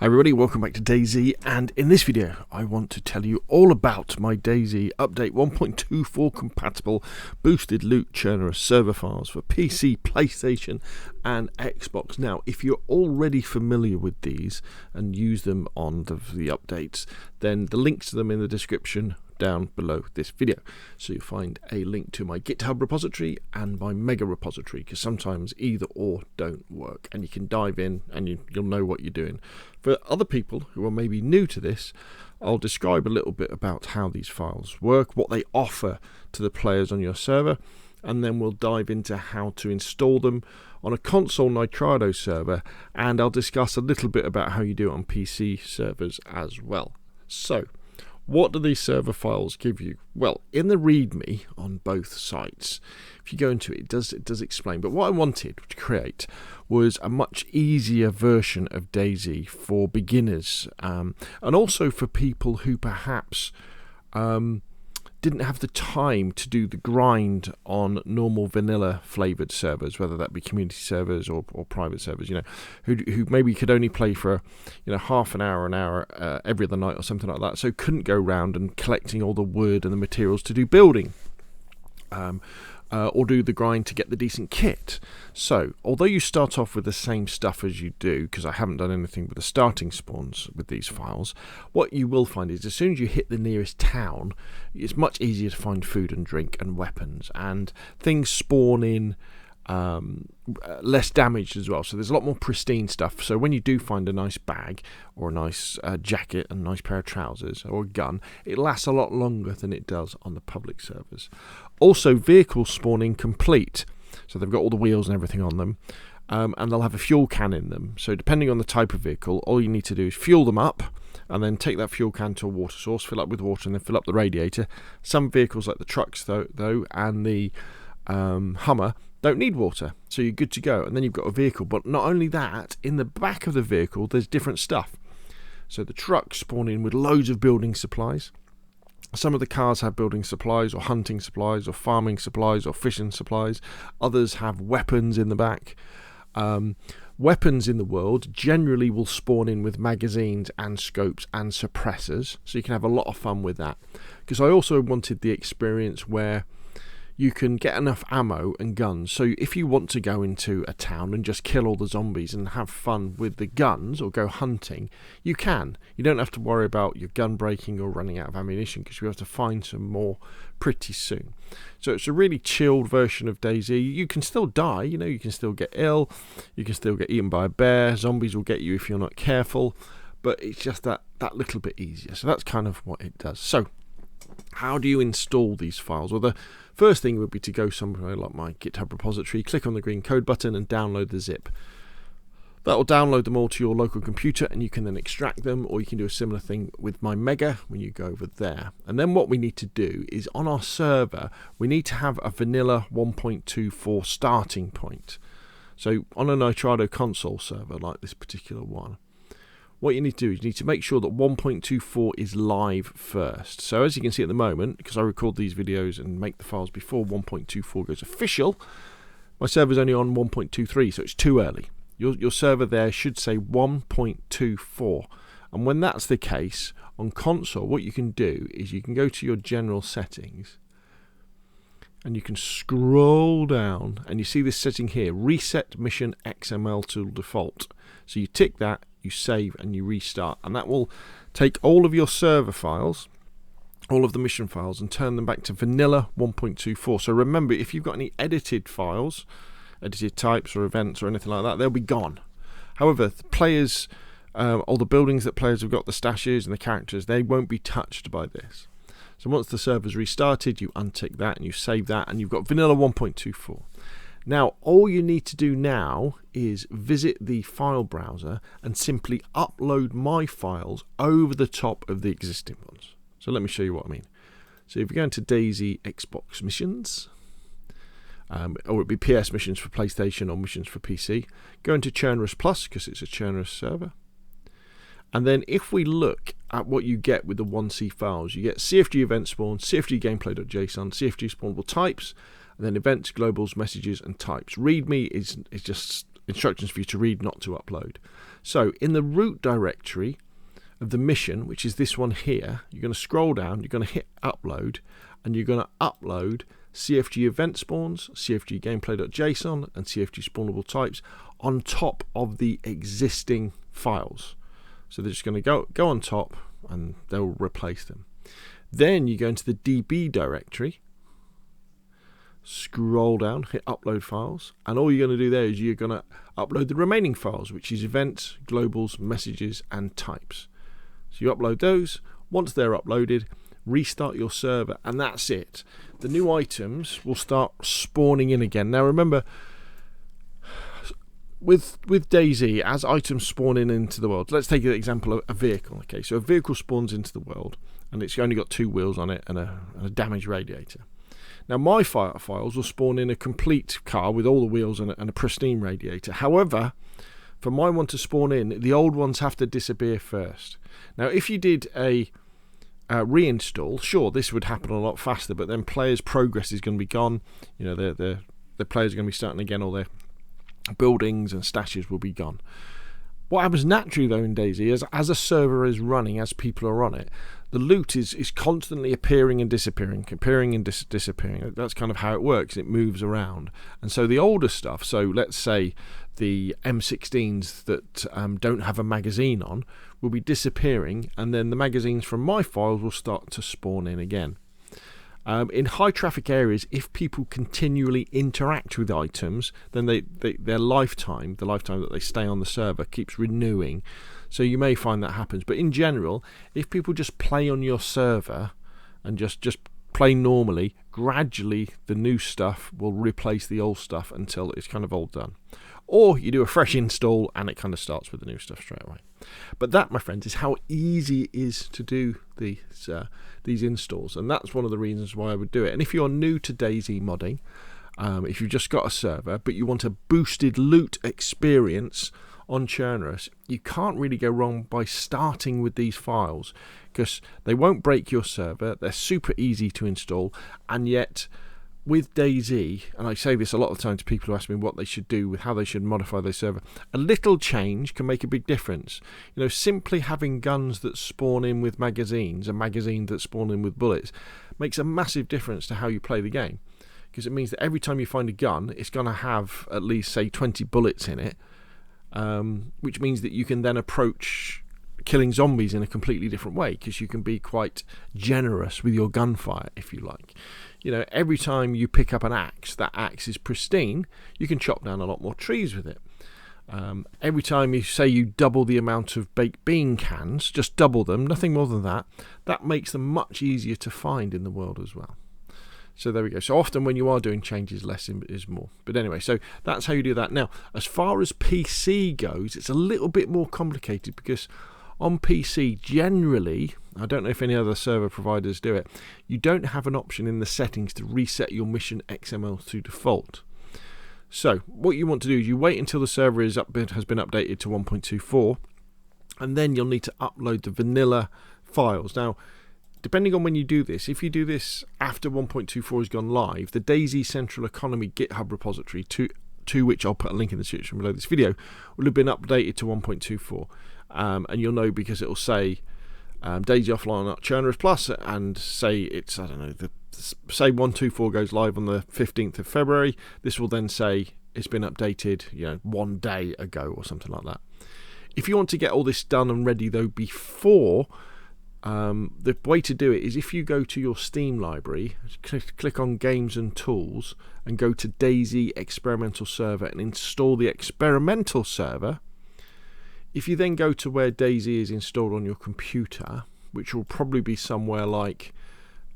Hi everybody, welcome back to DayZ, and in this video I want to tell you all about my DayZ update 1.24 compatible boosted loot CHERNARUS server files for PC, PlayStation and Xbox. Now, if you're already familiar with these and use them on the updates, then the links to them in the description down below this video. So you'll find a link to my GitHub repository and my Mega repository, because sometimes either or don't work, and you can dive in and you'll know what you're doing. For other people who are maybe new to this, I'll describe a little bit about how these files work, what they offer to the players on your server, and then we'll dive into how to install them on a console Nitrado server, and I'll discuss a little bit about how you do it on PC servers as well. So, what do these server files give you? Well, in the README on both sites, if you go into it, it does explain. But what I wanted to create was a much easier version of DayZ for beginners, and also for people who perhaps didn't have the time to do the grind on normal vanilla flavored servers, whether that be community servers or private servers, who maybe could only play for half an hour every other night or something like that, so couldn't go round and collecting all the wood and the materials to do building, or do the grind to get the decent kit. So although you start off with the same stuff as you do, because I haven't done anything with the starting spawns with these files, what you will find is as soon as you hit the nearest town, it's much easier to find food and drink and weapons, and things spawn in less damaged as well. So there's a lot more pristine stuff. So when you do find a nice bag or a nice jacket and a nice pair of trousers or a gun, it lasts a lot longer than it does on the public servers. Also, vehicles spawn in complete, so they've got all the wheels and everything on them, and they'll have a fuel can in them. So depending on the type of vehicle, all you need to do is fuel them up and then take that fuel can to a water source, fill up with water, and then fill up the radiator. Some vehicles like the trucks though and the Hummer don't need water, so you're good to go, and then you've got a vehicle. But not only that, in the back of the vehicle there's different stuff. So the trucks spawn in with loads of building supplies. Some of the cars have building supplies or hunting supplies or farming supplies or fishing supplies. Others have weapons in the back. Weapons in the world generally will spawn in with magazines and scopes and suppressors, so you can have a lot of fun with that. Because I also wanted the experience where you can get enough ammo and guns, so if you want to go into a town and just kill all the zombies and have fun with the guns or go hunting, you can. You don't have to worry about your gun breaking or running out of ammunition, because you have to find some more pretty soon. So it's a really chilled version of DayZ. You can still die, you can still get ill, you can still get eaten by a bear, zombies will get you if you're not careful, but it's just that little bit easier. So that's kind of what it does. So how do you install these files? Well, the first thing would be to go somewhere like my GitHub repository, click on the green code button and download the zip. That will download them all to your local computer, and you can then extract them, or you can do a similar thing with my Mega when you go over there. And then what we need to do is, on our server, we need to have a vanilla 1.24 starting point. So on a Nitrado console server like this particular one, what you need to do is you need to make sure that 1.24 is live first. So as you can see at the moment, because I record these videos and make the files before 1.24 goes official, my server's only on 1.23, so it's too early. Your server there should say 1.24. And when that's the case, on console, what you can do is you can go to your general settings, and you can scroll down, and you see this setting here, reset mission XML to default. So you tick that, you save, and you restart, and that will take all of your server files, all of the mission files, and turn them back to vanilla 1.24. So remember, if you've got any edited files, edited types or events or anything like that, they'll be gone. However, the players, all the buildings that players have got, the stashes and the characters, they won't be touched by this. So once the server's restarted, you untick that and you save that, and you've got vanilla 1.24. Now, all you need to do now is visit the file browser and simply upload my files over the top of the existing ones. So let me show you what I mean. So if you go into DayZ Xbox missions, or it'd be PS missions for PlayStation or missions for PC, go into CHERNARUS Plus, because it's a CHERNARUS server. And then if we look at what you get with the 1C files, you get CFG event spawn, CFG gameplay.json, CFG spawnable types, and then events, globals, messages, and types. README is instructions for you to read, not to upload. So in the root directory of the mission, which is this one here, you're going to scroll down, you're going to hit upload, and you're going to upload CFG event spawns, CFG gameplay.json, and CFG spawnable types on top of the existing files. So they're just going to go on top, and they'll replace them. Then you go into the DB directory, scroll down, hit upload files, and all you're going to do there is you're going to upload the remaining files, which is events, globals, messages, and types. So you upload those. Once they're uploaded, restart your server, and that's it. The new items will start spawning in again. Now remember, with DayZ, as items spawn into the world, let's take an example of a vehicle. Okay, so a vehicle spawns into the world, and it's only got 2 wheels on it and a damaged radiator. Now my files will spawn in a complete car with all the wheels and a pristine radiator. However, for my one to spawn in, the old ones have to disappear first. Now if you did a reinstall, sure, this would happen a lot faster, but then players' progress is going to be gone. You know, the players are going to be starting again, all their buildings and stashes will be gone. What happens naturally though in DayZ is, as a server is running, as people are on it, the loot is constantly appearing and disappearing, appearing and disappearing. That's kind of how it works. It moves around. And so the older stuff, so let's say the M16s that don't have a magazine on, will be disappearing, and then the magazines from my files will start to spawn in again. In high traffic areas, if people continually interact with items, then their lifetime, the lifetime that they stay on the server, keeps renewing. So you may find that happens. But in general, if people just play on your server and just play normally, gradually the new stuff will replace the old stuff until it's kind of all done. Or you do a fresh install and it kind of starts with the new stuff straight away. But that, my friends, is how easy it is to do these installs, and that's one of the reasons why I would do it. And if you're new to DayZ modding, if you've just got a server but you want a boosted loot experience on CHERNARUS, you can't really go wrong by starting with these files, because they won't break your server, they're super easy to install, and yet with DayZ, and I say this a lot of the time to people who ask me what they should do with how they should modify their server, a little change can make a big difference. You know, simply having guns that spawn in with magazines and magazines that spawn in with bullets makes a massive difference to how you play the game, because it means that every time you find a gun, it's going to have at least, say, 20 bullets in it, which means that you can then approach killing zombies in a completely different way, because you can be quite generous with your gunfire, if you like. You know, every time you pick up an axe, that axe is pristine, you can chop down a lot more trees with it. Every time you say you double the amount of baked bean cans, just double them, nothing more than that, that makes them much easier to find in the world as well. So there we go. So often when you are doing changes, less is more. But anyway, so that's how you do that. Now, as far as PC goes, it's a little bit more complicated, because on PC, generally, I don't know if any other server providers do it, you don't have an option in the settings to reset your mission XML to default. So what you want to do is you wait until the server has been updated to 1.24, and then you'll need to upload the vanilla files. Now, depending on when you do this, if you do this after 1.24 has gone live, the DayZ Central Economy GitHub repository, to which I'll put a link in the description below this video, will have been updated to 1.24. And you'll know because it will say DayZ Offline CHERNARUS Plus, and say it's, I don't know, say 1.24 goes live on the 15th of February. This will then say it's been updated, you know, 1 day ago or something like that. If you want to get all this done and ready though before, the way to do it is if you go to your Steam library, click on Games and Tools, and go to DayZ Experimental Server and install the experimental server. If you then go to where DayZ is installed on your computer, which will probably be somewhere like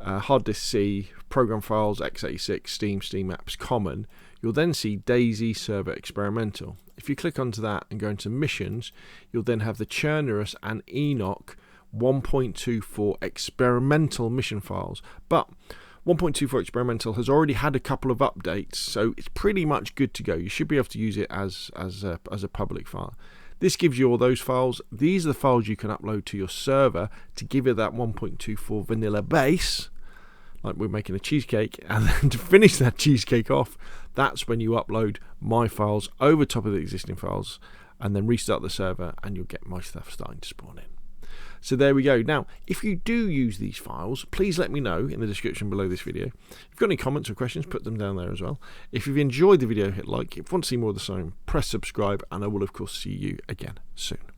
hard disk C, program files, x86, Steam apps, common, you'll then see DayZ Server Experimental. If you click onto that and go into missions, you'll then have the CHERNARUS and Enoch 1.24 experimental mission files. But 1.24 experimental has already had a couple of updates, so it's pretty much good to go. You should be able to use it as a public file. This gives you all those files. These are the files you can upload to your server to give it that 1.24 vanilla base, like we're making a cheesecake, and then to finish that cheesecake off, that's when you upload my files over top of the existing files, and then restart the server, and you'll get my stuff starting to spawn in. So there we go. Now, if you do use these files, please let me know in the description below this video. If you've got any comments or questions, put them down there as well. If you've enjoyed the video, hit like. If you want to see more of the same, press subscribe, and I will of course see you again soon.